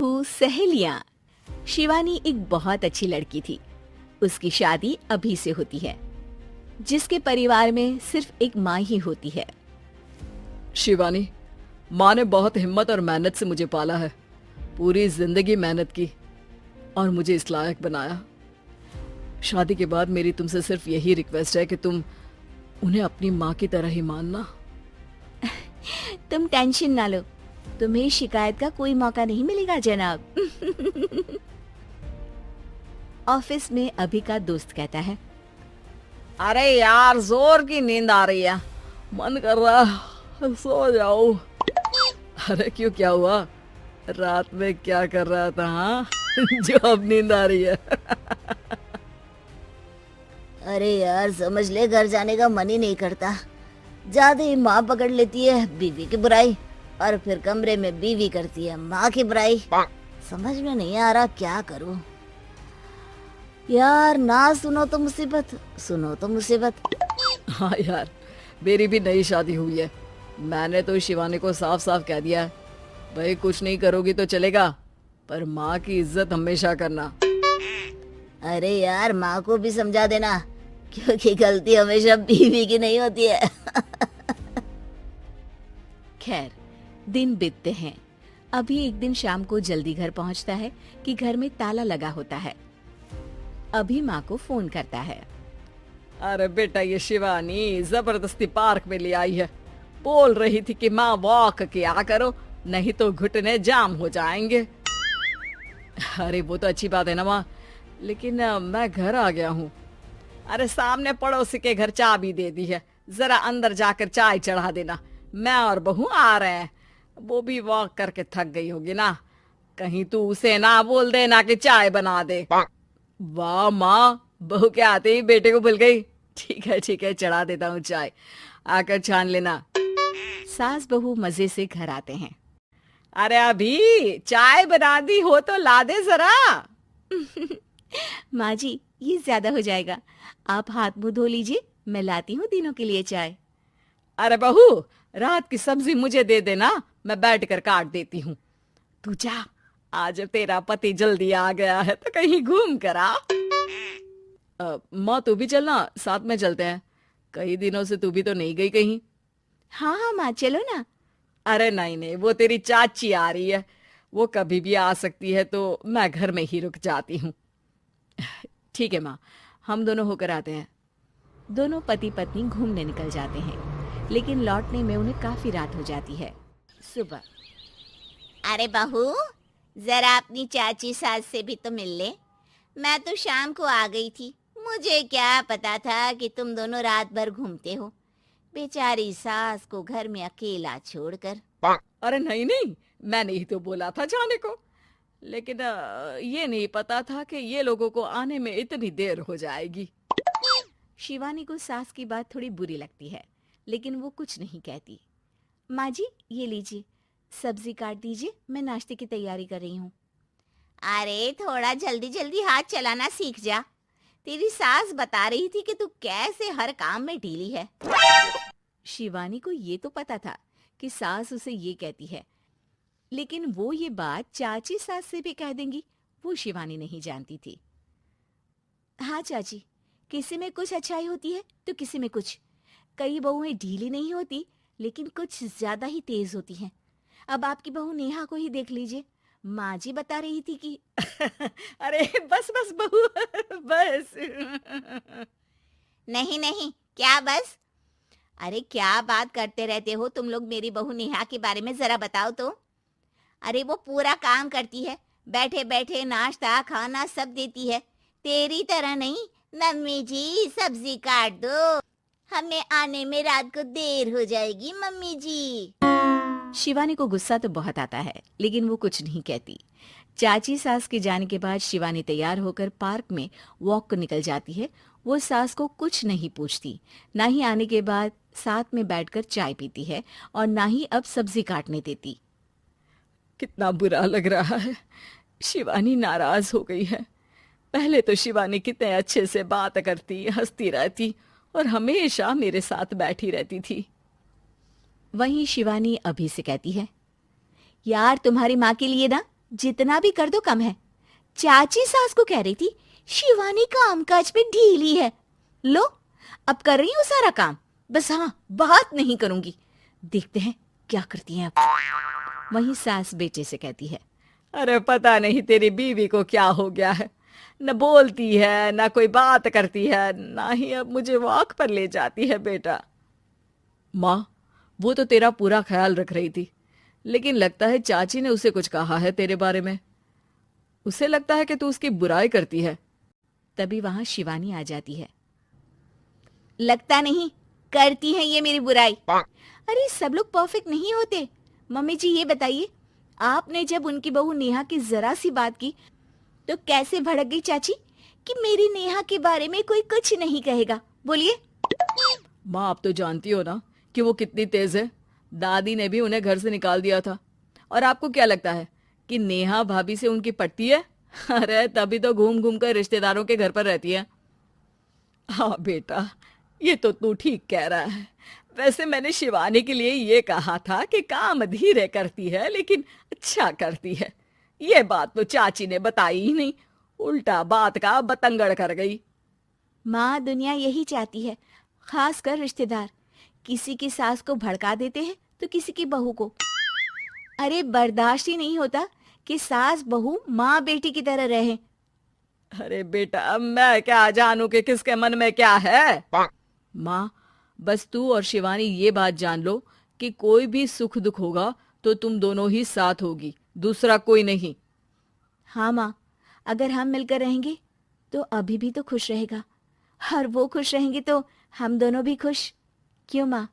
सहेलियां। शिवानी एक बहुत अच्छी लड़की थी। उसकी शादी अभी से होती है, जिसके परिवार में सिर्फ एक माँ ही होती है। शिवानी, माँ ने बहुत हिम्मत और मेहनत से मुझे पाला है। पूरी जिंदगी मेहनत की और मुझे इस लायक बनाया। शादी के बाद मेरी तुमसे सिर्फ यही रिक्वेस्ट है कि तुम उन्हें अपनी माँ की तरह ही मानना। तुम टेंशन ना लो, तुम्हें शिकायत का कोई मौका नहीं मिलेगा जनाब। ऑफिस में अभी का दोस्त कहता है, अरे यार, जोर की नींद आ रही है, मन कर रहा है सो जाओ। अरे क्यों, क्या हुआ? रात में क्या कर रहा था? हाँ जो अब नींद आ रही है। अरे यार, समझ ले, घर जाने का मन ही नहीं करता। ज्यादा ही माँ पकड़ लेती है बीवी की बुराई, और फिर कमरे में बीवी करती है माँ की बुराई। समझ में नहीं आ रहा क्या करूं। यार, ना सुनो तो मुसीबत, सुनो तो मुसीबत। हाँ यार, मेरी भी नई शादी हुई है। मैंने तो शिवानी को साफ साफ कह दिया है, भाई कुछ नहीं करोगी तो चलेगा, पर माँ की इज्जत हमेशा करना। अरे यार, माँ को भी समझा देना, क्योंकि गलती हमेशा बीवी की नहीं होती है। खैर, दिन बीतते हैं। अभी एक दिन शाम को जल्दी घर पहुंचता है कि घर में ताला लगा होता है। अभी माँ को फोन करता है। अरे बेटा, ये शिवानी जबरदस्ती पार्क में ले आई है। बोल रही थी कि माँ वॉक किया करो, नहीं तो घुटने जाम हो जाएंगे। अरे वो तो अच्छी बात है ना माँ, लेकिन मैं घर आ गया हूँ। अरे सामने पड़ोसी के घर चाबी दे दी है, जरा अंदर जाकर चाय चढ़ा देना। मैं और बहू आ रहे हैं। वो भी वॉक करके थक गई होगी ना, कहीं तू उसे ना बोल देना कि चाय बना दे। वाह माँ, बहू के आते ही बेटे को भूल गई। ठीक है, चढ़ा देता हूँ चाय, आकर छान लेना। सास बहू मजे से घर आते हैं। अरे अभी चाय बना दी हो तो ला दे जरा। माँ जी, ये ज्यादा हो जाएगा, आप हाथ मुंह धो लीजिए, मैं लाती हूँ तीनों के लिए चाय। अरे बहू, रात की सब्जी मुझे दे देना, मैं बैठ कर काट देती हूँ। तू जा, आज तेरा पति जल्दी आ गया है तो कहीं घूम कर आ। माँ तू भी चलना, साथ में चलते हैं। कई दिनों से तू भी तो नहीं गई कहीं। हाँ हाँ माँ, चलो ना। अरे नहीं, वो तेरी चाची आ रही है, वो कभी भी आ सकती है, तो मैं घर में ही रुक जाती हूँ। ठीक है माँ, हम दोनों होकर आते हैं। दोनों पति पत्नी घूमने निकल जाते हैं, लेकिन लौटने में उन्हें काफी रात हो जाती है। सुबह, अरे बहू, जरा अपनी चाची सास से भी तो मिल ले। मैं तो शाम को आ गई थी, मुझे क्या पता था कि तुम दोनों रात भर घूमते हो। बेचारी सास को घर में अकेला छोड़कर। अरे नहीं, मैंने ही तो बोला था जाने को, लेकिन ये नहीं पता था कि ये लोगों को आने में इतनी देर हो जाएगी। शिवानी को सास की बात थोड़ी बुरी लगती है, लेकिन वो कुछ नहीं कहती। माँ जी, ये लीजिए, सब्जी काट दीजिए, मैं नाश्ते की तैयारी कर रही हूँ। अरे थोड़ा जल्दी जल्दी हाथ चलाना सीख जा। तेरी सास बता रही थी कि तू कैसे हर काम में ढीली है। शिवानी को ये तो पता था कि सास उसे ये कहती है, लेकिन वो ये बात चाची सास से भी कह देंगी, वो शिवानी नहीं जानती थी। हाँ चाची, किसी में कुछ अच्छाई होती है तो किसी में कुछ। कई बहुएं ढीली नहीं होती, लेकिन कुछ ज्यादा ही तेज होती हैं। अब आपकी बहू नेहा को ही देख लीजिए, माँ जी बता रही थी कि अरे बस बहू, बस। नहीं, क्या बस? अरे क्या बात करते रहते हो तुम लोग मेरी बहू नेहा के बारे में, जरा बताओ तो। अरे वो पूरा काम करती है, बैठे बैठे नाश्ता खाना सब देती है। तेरी तरह नहीं, मम्मी जी सब्जी काट दो, हमें आने में रात को देर हो जाएगी मम्मी जी। शिवानी को गुस्सा तो बहुत आता है, लेकिन वो कुछ नहीं कहती। चाची सास के जाने के बाद शिवानी तैयार होकर पार्क में वॉक को निकल जाती है। वो सास को कुछ नहीं पूछती, ना ही आने के बाद साथ में बैठकर चाय पीती है, और ना ही अब सब्जी काटने देती। कितना बुरा लग रहा है, शिवानी नाराज हो गई है। पहले तो शिवानी कितने अच्छे से बात करती, हंसती रहती और हमेशा मेरे साथ बैठी रहती थी। वहीं शिवानी अभी से कहती है, यार तुम्हारी माँ के लिए ना जितना भी कर दो कम है। चाची सास को कह रही थी शिवानी कामकाज पे ढीली है। लो, अब कर रही हूँ सारा काम। बस हाँ, बात नहीं करूंगी। देखते हैं क्या करती हैं अब। वहीं सास बेटे से कहती है, अरे पता नहीं तेरी बीवी को क्या हो गया है, न बोलती है न कोई बात करती है, ना ही अब मुझे वॉक पर ले जाती है बेटा। माँ, वो तो तेरा पूरा ख्याल रख रही थी, लेकिन लगता है चाची ने उसे कुछ कहा है तेरे बारे में। उसे लगता है कि तू उसकी बुराई करती है। तभी वहां शिवानी आ जाती है। लगता नहीं, करती है ये मेरी बुराई। अरे सब लोग परफेक्ट नहीं होते। मम्मी जी ये बताइए, आपने जब उनकी बहू नेहा की जरा सी बात की तो कैसे भड़क गई चाची कि मेरी नेहा के बारे में कोई कुछ नहीं कहेगा। बोलिए। माँ, आप तो जानती हो ना कि वो कितनी तेज है। दादी ने भी उन्हें घर से निकाल दिया था। और आपको क्या लगता है कि नेहा भाभी से उनकी पटती है? अरे तभी तो घूम घूम कर रिश्तेदारों के घर पर रहती है। हाँ बेटा, ये तो तू ठीक कह रहा है। वैसे मैंने शिवानी के लिए ये कहा था कि काम धीरे करती है लेकिन अच्छा करती है। ये बात तो चाची ने बताई ही नहीं, उल्टा बात का बतंगड़ कर गई। माँ, दुनिया यही चाहती है, खासकर रिश्तेदार। किसी की सास को भड़का देते हैं तो किसी की बहू को। अरे बर्दाश्त ही नहीं होता कि सास बहू माँ बेटी की तरह रहे। अरे बेटा, अब मैं क्या जानूं कि किसके मन में क्या है। माँ, बस तू और शिवानी ये बात जान लो कि कोई भी सुख दुख होगा तो तुम दोनों ही साथ होगी, दूसरा कोई नहीं। हाँ माँ, अगर हम मिलकर रहेंगे तो अभी भी तो खुश रहेगा, और वो खुश रहेंगे तो हम दोनों भी खुश। क्यों माँ?